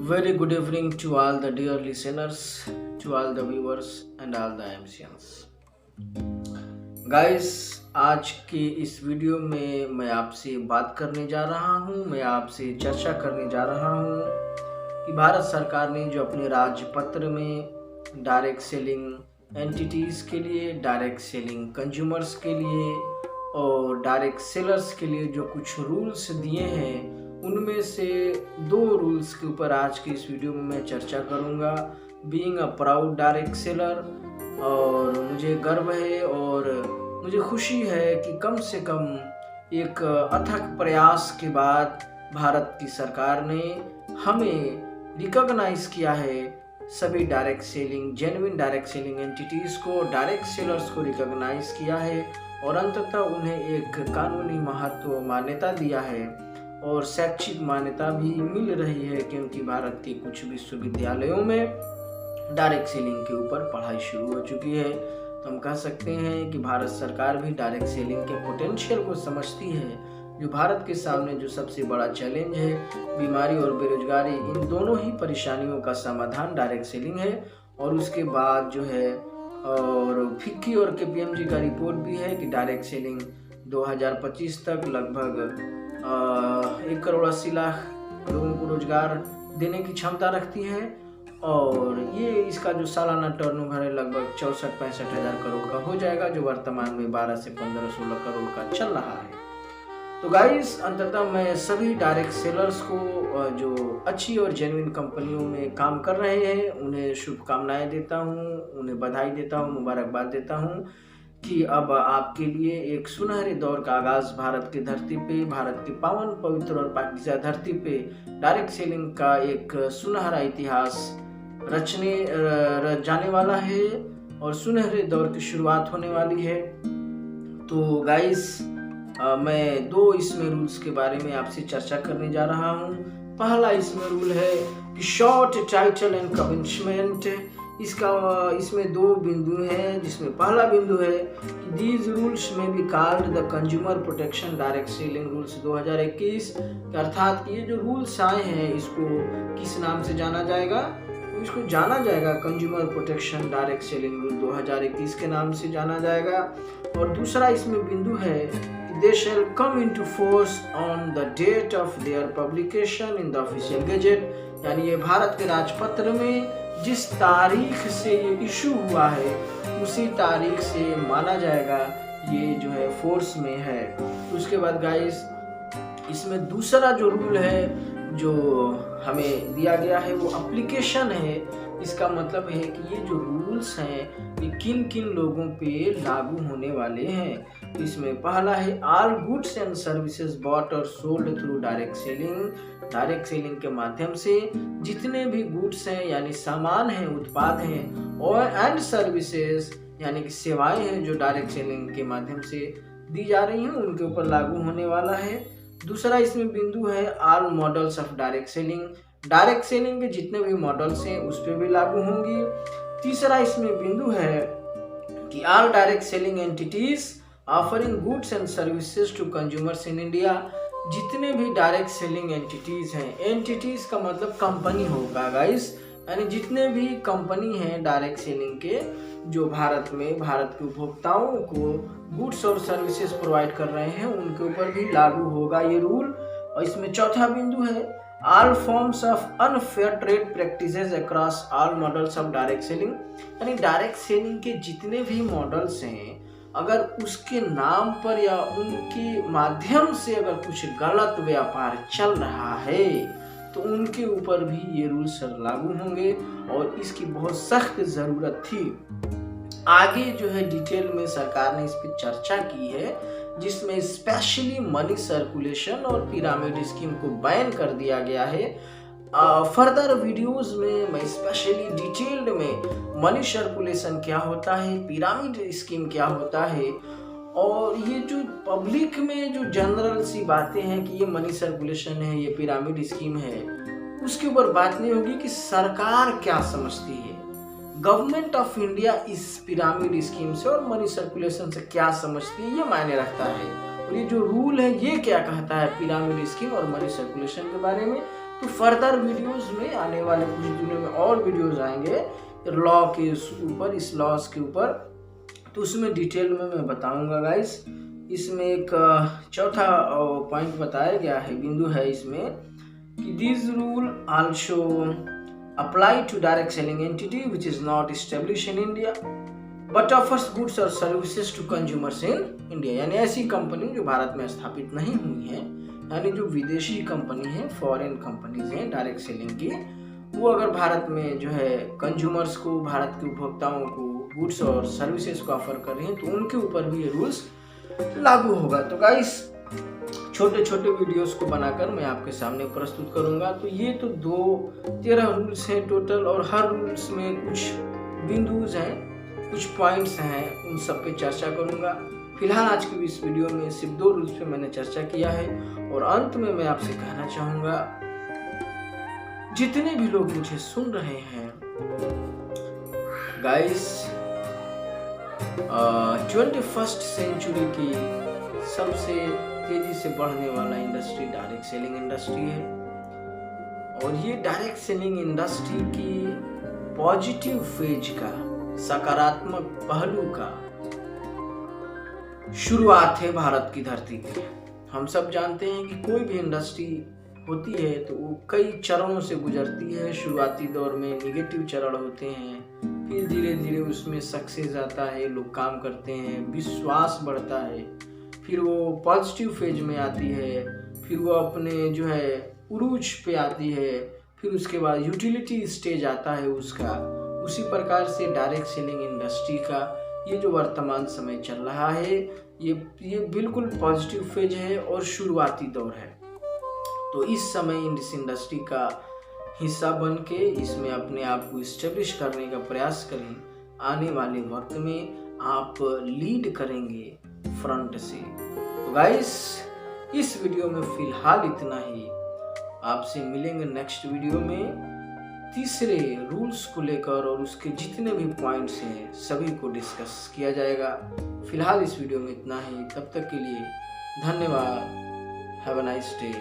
Very good evening to all the dear listeners, to all the viewers and all the MCNs. Guys, आज के इस video में मैं आपसे बात करने जा रहा हूँ, मैं आपसे चर्चा करने जा रहा हूँ कि भारत सरकार ने जो अपने राजपत्र में डायरेक्ट सेलिंग एंटिटीज़ के लिए, डायरेक्ट सेलिंग कंज्यूमर्स के लिए और डायरेक्ट सेलर्स के लिए जो कुछ रूल्स दिए हैं, उनमें से दो रूल्स के ऊपर आज की इस वीडियो में मैं चर्चा करूंगा। Being a proud direct seller, और मुझे गर्व है और मुझे खुशी है कि कम से कम एक अथक प्रयास के बाद भारत की सरकार ने हमें रिकॉग्नाइज किया है। सभी direct selling, genuine direct selling entities को, डायरेक्ट सेलर्स को रिकॉग्नाइज किया है और अंततः उन्हें एक कानूनी महत्व मान्यता दिया है और शैक्षिक मान्यता भी मिल रही है, क्योंकि भारत के कुछ विश्वविद्यालयों में डायरेक्ट सेलिंग के ऊपर पढ़ाई शुरू हो चुकी है। तो हम कह सकते हैं कि भारत सरकार भी डायरेक्ट सेलिंग के पोटेंशियल को समझती है। जो भारत के सामने जो सबसे बड़ा चैलेंज है, बीमारी और बेरोजगारी, इन दोनों ही परेशानियों का समाधान डायरेक्ट सेलिंग है। और उसके बाद जो है, और फिक्की और केपीएमजी का रिपोर्ट भी है कि डायरेक्ट सेलिंग 2025 तक लगभग 1,80,00,000 लोगों को रोजगार देने की क्षमता रखती है और ये इसका जो सालाना टर्नओवर है लगभग 64-65 हज़ार करोड़ का हो जाएगा, जो वर्तमान में 12 से 15-16 करोड़ का चल रहा है। तो गाइस, अंततः मैं सभी डायरेक्ट सेलर्स को जो अच्छी और जेन्युइन कंपनियों में काम कर रहे हैं उन्हें शुभकामनाएं देता हूं, उन्हें बधाई देता हूं, मुबारकबाद देता हूं कि अब आपके लिए एक सुनहरे दौर का आगाज भारत की धरती पे, भारत की पावन पवित्र और पाकीज़ा धरती पे डायरेक्ट सेलिंग का एक सुनहरा इतिहास रच जाने वाला है और सुनहरे दौर की शुरुआत होने वाली है। तो गाइस, मैं दो इसमें रूल्स के बारे में आपसे चर्चा करने जा रहा हूँ। पहला इसमें रूल है कि शॉर्ट टाइटल एंड कमिटमेंट। इसमें दो बिंदु हैं, जिसमें पहला बिंदु है कि दीज रूल्स में be called the consumer protection direct selling rules 2021। अर्थात ये जो रूल्स आए हैं इसको किस नाम से जाना जाएगा? तो इसको जाना जाएगा consumer protection direct selling rule 2021 के नाम से जाना जाएगा। और दूसरा इसमें बिंदु है कि they shall come into force on the date of their publication in the official gazette, यानी ये भारत के राजपत्र में जिस तारीख से ये इशू हुआ है उसी तारीख से माना जाएगा, ये जो है फोर्स में है। उसके बाद गाइस, इसमें दूसरा जो रूल है जो हमें दिया गया है वो एप्लीकेशन है। इसका मतलब है कि ये जो रूल्स हैं ये किन किन लोगों पे लागू होने वाले हैं। इसमें पहला है all goods and services bought और sold through direct selling. Direct selling के माध्यम से जितने भी गुड्स हैं यानी सामान हैं, उत्पाद हैं, और एंड सर्विसेज यानी कि सेवाएं हैं जो डायरेक्ट सेलिंग के माध्यम से दी जा रही हैं, उनके ऊपर लागू होने वाला है। दूसरा इसमें बिंदु है all models of direct selling. Direct selling के जितने भी मॉडल्स हैं उस पर भी लागू होंगी। तीसरा इसमें बिंदु है कि all direct selling entities offering goods and services to consumers in India. जितने भी डायरेक्ट सेलिंग एंटिटीज हैं, एंटिटीज का मतलब कंपनी होगा गाइस, यानी जितने भी कंपनी हैं डायरेक्ट सेलिंग के जो भारत में भारत के उपभोक्ताओं को गुड्स और सर्विसेज प्रोवाइड कर रहे हैं, उनके ऊपर भी लागू होगा ये रूल। और इसमें चौथा बिंदु है all forms of unfair trade practices across all models of direct selling, यानी डायरेक्ट सेलिंग के जितने भी मॉडल्स हैं, अगर उसके नाम पर या उनके माध्यम से अगर कुछ गलत व्यापार चल रहा है तो उनके ऊपर भी ये रूल्स लागू होंगे और इसकी बहुत सख्त ज़रूरत थी। आगे जो है डिटेल में सरकार ने इस पर चर्चा की है, जिसमें स्पेशली मनी सर्कुलेशन और पिरामिड स्कीम को बैन कर दिया गया है। फर्दर वीडियोस में मैं स्पेशली डिटेल्ड में मनी सर्कुलेशन क्या होता है, पिरामिड स्कीम क्या होता है, और ये जो पब्लिक में जो जनरल सी बातें हैं कि ये मनी सर्कुलेशन है, ये पिरामिड स्कीम है, उसके ऊपर बात नहीं होगी कि सरकार क्या समझती है, गवर्नमेंट ऑफ इंडिया इस पिरामिड स्कीम से और मनी सर्कुलेशन से क्या समझती है, ये मायने रखता है। और ये जो रूल है ये क्या कहता है पिरामिड स्कीम और मनी सर्कुलेशन के बारे में, तो फर्दर वीडियोस में आने वाले कुछ दिनों में और वीडियोस आएंगे लॉ के ऊपर, इस लॉस के ऊपर, तो उसमें डिटेल में मैं बताऊंगा गाइस। इसमें एक चौथा पॉइंट बताया गया है, बिंदु है इसमें कि this rule also apply to direct selling entity which is not establish in India but offers goods और services to consumers in India. यानी ऐसी कंपनी जो भारत में स्थापित नहीं हुई है, यानी जो विदेशी कंपनी है, फॉरेन कंपनीज हैं डायरेक्ट सेलिंग की, वो अगर भारत में जो है कंज्यूमर्स को, भारत के उपभोक्ताओं को गुड्स और सर्विसेज को ऑफर कर रहे हैं, तो उनके ऊपर भी ये रूल्स लागू होगा। तो गाइस छोटे छोटे वीडियोस को बनाकर मैं आपके सामने प्रस्तुत करूंगा। तो ये तो 13 रूल्स हैं टोटल, और हर रूल्स में कुछ बिंदुज हैं, कुछ पॉइंट्स हैं, उन सब पे चर्चा करूंगा। फिलहाल आज की इस वीडियो में सिर्फ 2 रूल्स पे मैंने चर्चा किया है, और अंत में मैं आपसे कहना चाहूंगा, जितने भी लोग मुझे सुन रहे हैं गाइस, 21st सेंचुरी की सबसे तेजी से बढ़ने वाला इंडस्ट्री डायरेक्ट सेलिंग इंडस्ट्री है, और ये डायरेक्ट सेलिंग इंडस्ट्री की पॉजिटिव फेज का, सकारात्मक पहलू का शुरुआत है भारत की धरती पे। हम सब जानते हैं कि कोई भी इंडस्ट्री होती है तो वो कई चरणों से गुजरती है। शुरुआती दौर में निगेटिव चरण होते हैं, फिर धीरे धीरे उसमें सक्सेस आता है, लोग काम करते हैं, विश्वास बढ़ता है, फिर वो पॉजिटिव फेज में आती है, फिर वो अपने जो है उरूज पे आती है, फिर उसके बाद यूटिलिटी स्टेज आता है उसका। उसी प्रकार से डायरेक्ट सेलिंग इंडस्ट्री का ये जो वर्तमान समय चल रहा है, ये बिल्कुल पॉजिटिव फेज है और शुरुआती दौर है। तो इस समय इस इंडस्ट्री का हिस्सा बन के इसमें अपने आप को इस्टेब्लिश करने का प्रयास करें। आने वाले वक्त में आप लीड करेंगे फ्रंट से। तो गाइस इस वीडियो में फिलहाल इतना ही। आपसे मिलेंगे नेक्स्ट वीडियो में तीसरे रूल्स को लेकर, और उसके जितने भी पॉइंट्स हैं सभी को डिस्कस किया जाएगा। फिलहाल इस वीडियो में इतना ही। तब तक के लिए धन्यवाद। Have a nice day.